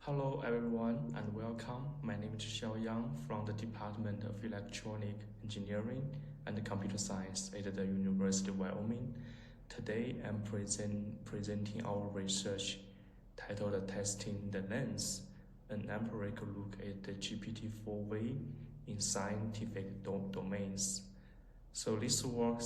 Hello everyone and welcome. My name is Xiaoyang from the Department of Electronic Engineering and Computer Science at the University of Wyoming. Today I'm presenting our research titled Testing the Lens, an empirical look at the GPT-4V in scientific domains. So this work,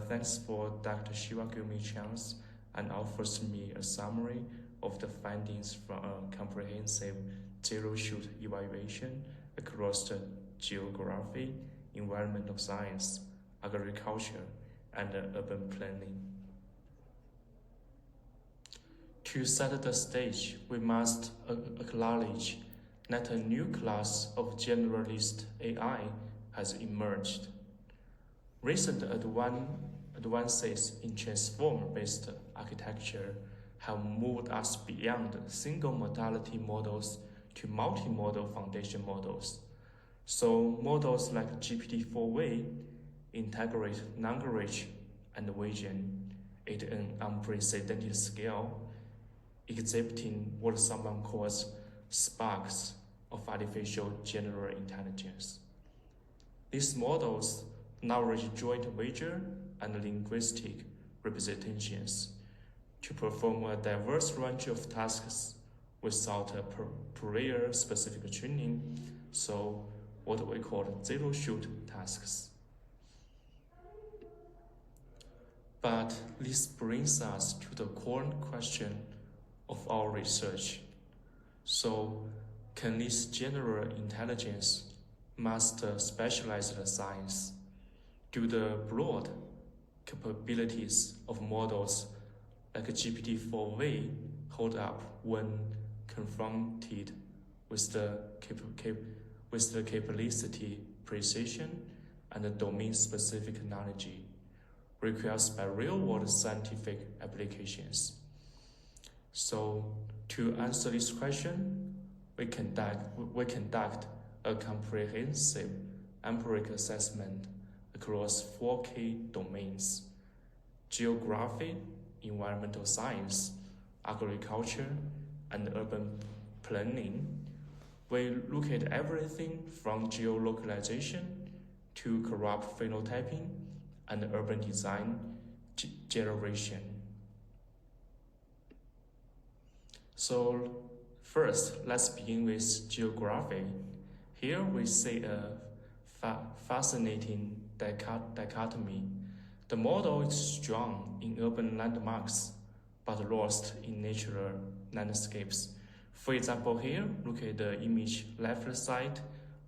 thanks for Dr. Shiva giving me a chance and offers me a summary of the findings from a comprehensive zero-shoot evaluation across the geography, environmental science, agriculture, and urban planning. To set the stage, we must acknowledge that a new class of generalist AI has emerged. Recent advances in transformer-based architecture have moved us beyond single modality models to multimodal foundation models. So models like GPT-4V integrate language and vision at an unprecedented scale, exhibiting what someone calls sparks of artificial general intelligence. These models leverage joint visual and linguistic representations to perform a diverse range of tasks without a prior specific training, so what we call zero-shoot tasks. But this brings us to the core question of our research. So, can this general intelligence master specialized science? Do the broad capabilities of models like GPT-4V hold up when confronted with the capacity, precision, and domain-specific knowledge required by real-world scientific applications? So, to answer this question, we conduct a comprehensive empirical assessment across 4 key domains: geography, environmental science, agriculture, and urban planning. We look at everything from geo-localization to corrupt phenotyping and urban design generation. So first, let's begin with geography. Here we see a fascinating dichotomy. The model is strong in urban landmarks, but lost in natural landscapes. For example, here, look at the image left side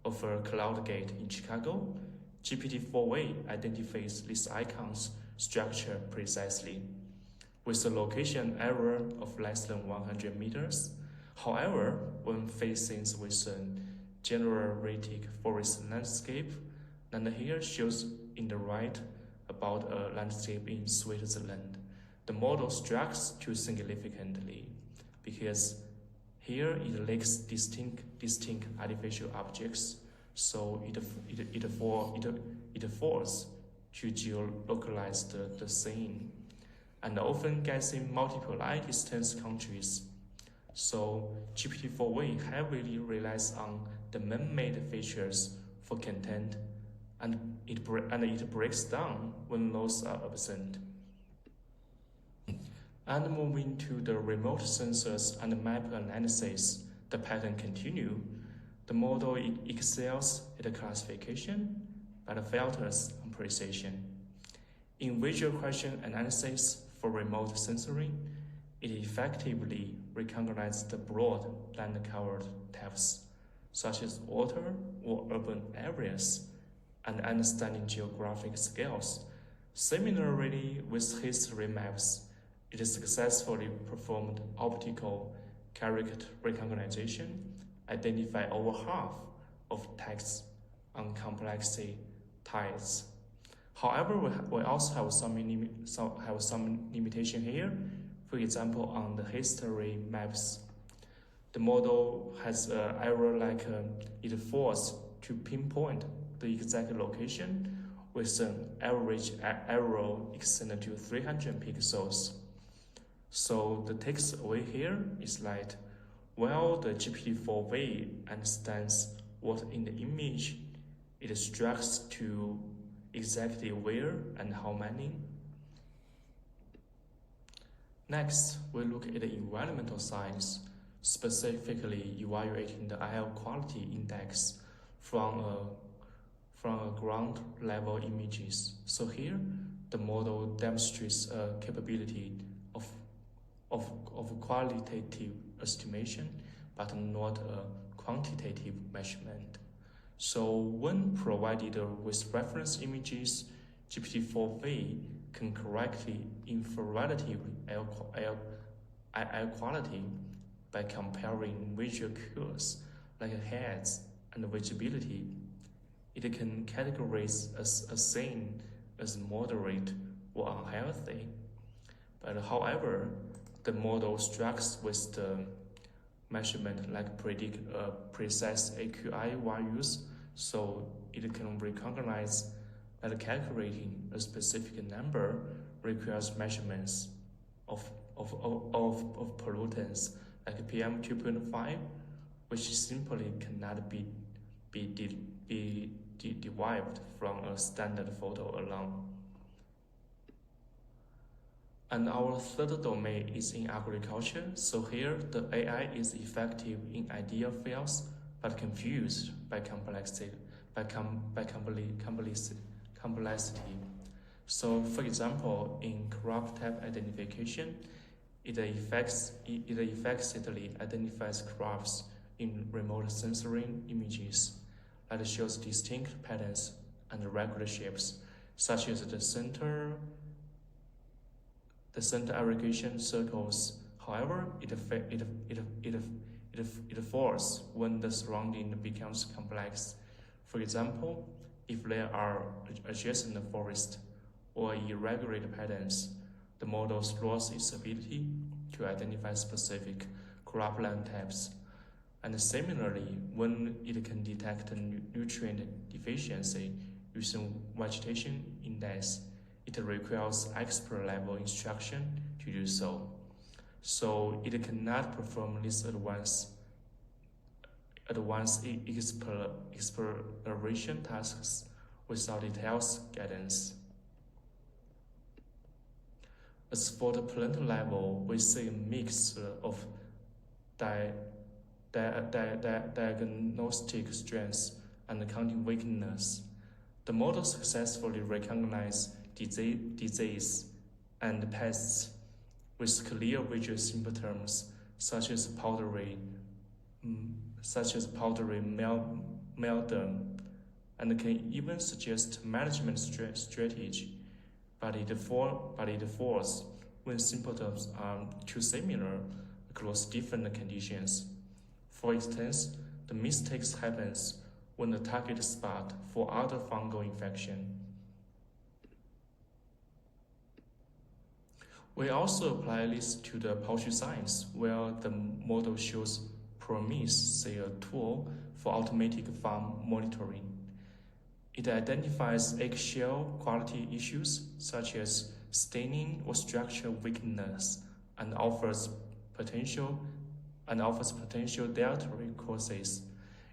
of a cloud gate in Chicago. GPT-4V identifies this icon's structure precisely, with a location error of less than 100 meters. However, when facing with a generative forest landscape, and here shows in the right about a landscape in Switzerland, the model struggles too significantly because here it lacks distinct artificial objects, so it falls to geolocalize the scene, and often guessing multiple distance countries. So GPT-4V heavily relies on the man-made features for content, and it breaks down when those are absent. And moving to the remote sensors and map analysis, the pattern continues. The model excels at classification, but falters on precision. In visual question analysis for remote sensoring, it effectively recognizes the broad land-covered types, such as water or urban areas, and understanding geographic scales. Similarly, with history maps, it successfully performed optical character recognition, identify over half of texts on complexity types. However, we also have some limitation here. For example, on the history maps, the model has an error like it fails to pinpoint the exact location with an average error extended to 300 pixels. So the takeaway here is that While the GPT-4V understands what in the image, it instructs to exactly where and how many. Next, we look at the environmental science, specifically evaluating the air quality index from ground level images. So here, the model demonstrates a capability of qualitative estimation, but not a quantitative measurement. So when provided with reference images, GPT-4V can correctly infer relative air quality by comparing visual cues like heads and visibility. It can categorize a scene as moderate or unhealthy. But however, the model struggles with the measurement like predict precise AQI values, so it can recognize that calculating a specific number requires measurements of pollutants like PM2.5, which simply cannot be derived from a standard photo alone. And our third domain is in agriculture. So here, the AI is effective in idea fields, but confused by complexity. So, for example, in crop type identification, it effectively identifies crops in remote sensory images that shows distinct patterns and regular shapes, such as the center irrigation circles. However, it falls when the surrounding becomes complex. For example, if there are adjacent forests or irregular patterns, the model loses its ability to identify specific cropland types. And similarly, when it can detect nutrient deficiency using vegetation index, it requires expert-level instruction to do so. So it cannot perform these advanced exploration tasks without detailed guidance. As for the plant level, we see a mix of diagnostic strengths and counting weakness. The model successfully recognizes disease and pests with clear visual symptoms such as powdery mildew, and can even suggest management strategy, but it falls when symptoms are too similar across different conditions. For instance, the mistakes happens when the target spot for other fungal infection. We also apply this to the poultry science, where the model shows promise, say, a tool for automatic farm monitoring. It identifies eggshell quality issues such as staining or structural weakness and offers potential dietary causes.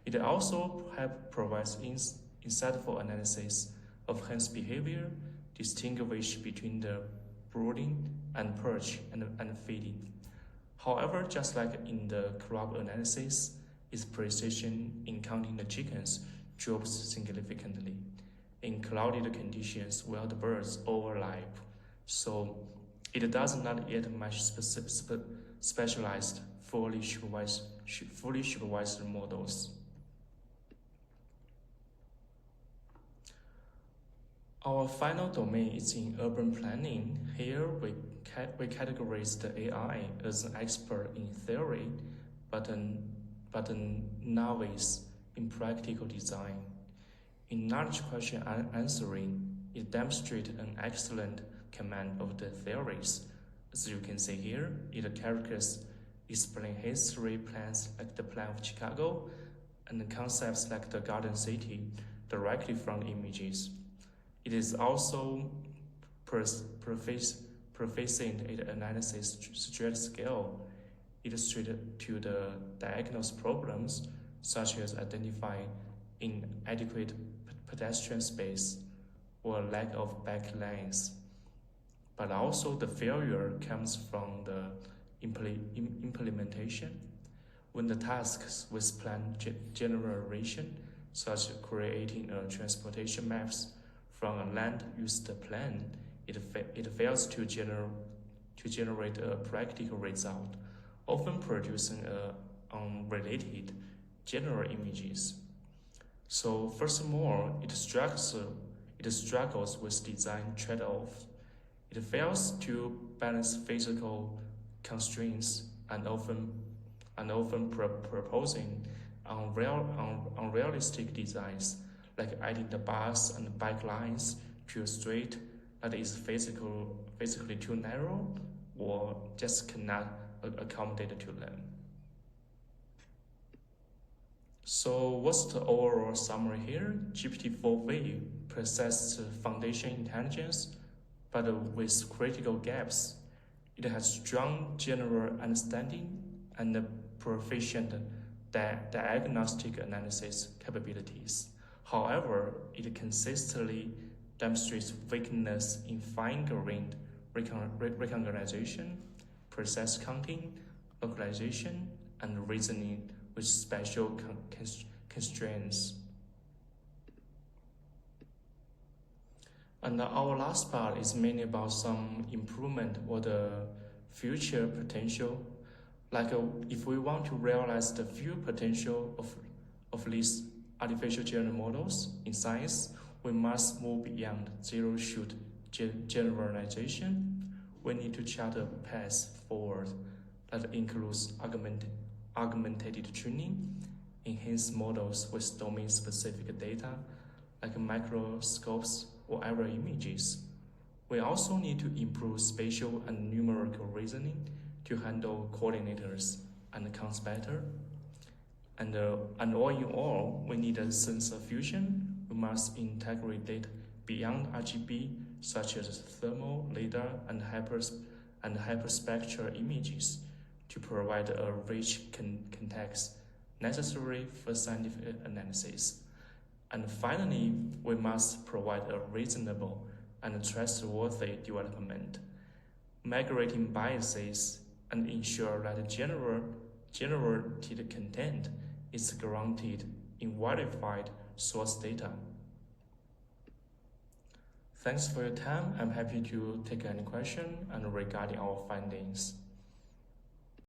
It also provides insightful analysis of hen's behavior, distinguish between the brooding and perch and feeding. However, just like in the crop analysis, its precision in counting the chickens drops significantly in clouded conditions where the birds overlap. So it does not yet match specialized, fully supervised models. Our final domain is in urban planning. Here we categorize the AI as an expert in theory, but a novice in practical design. In knowledge question answering, it demonstrates an excellent command of the theories. As you can see here, it characters explain history plans like the plan of Chicago and concepts like the Garden City directly from images. It is also proficient in analysis stretch scale. illustrated to the diagnose problems such as identifying inadequate pedestrian space or lack of bike lanes. But also the failure comes from the implementation. When the tasks with plan generation, such as creating transportation maps from a land use plan, it fails to generate a practical result, often producing unrelated general images. So furthermore, it struggles with design trade-offs. It fails to balance physical constraints and often proposing unrealistic designs, like adding the bus and bike lines to a street that is physically too narrow or just cannot accommodate to them. So what's the overall summary here? GPT-4V possesses foundation intelligence, but with critical gaps. It has strong general understanding and proficient diagnostic analysis capabilities. However, it consistently demonstrates weakness in fine-grained recognition, process counting, localization, and reasoning with special constraints. And our last part is mainly about some improvement or the future potential. Like if we want to realize the full potential of these artificial general models in science, we must move beyond zero-shoot generalization. We need to chart a path forward that includes augmented training, enhanced models with domain-specific data, like microscopes or area images. We also need to improve spatial and numerical reasoning to handle coordinators and counts better. And all in all, we need a sensor fusion. We must integrate data beyond RGB, such as thermal, lidar, and hyperspectral images to provide a rich context necessary for scientific analysis. And finally, we must provide a reasonable and trustworthy development, migrating biases, and ensure that generated content is grounded in verified source data. Thanks for your time. I'm happy to take any question and regarding our findings.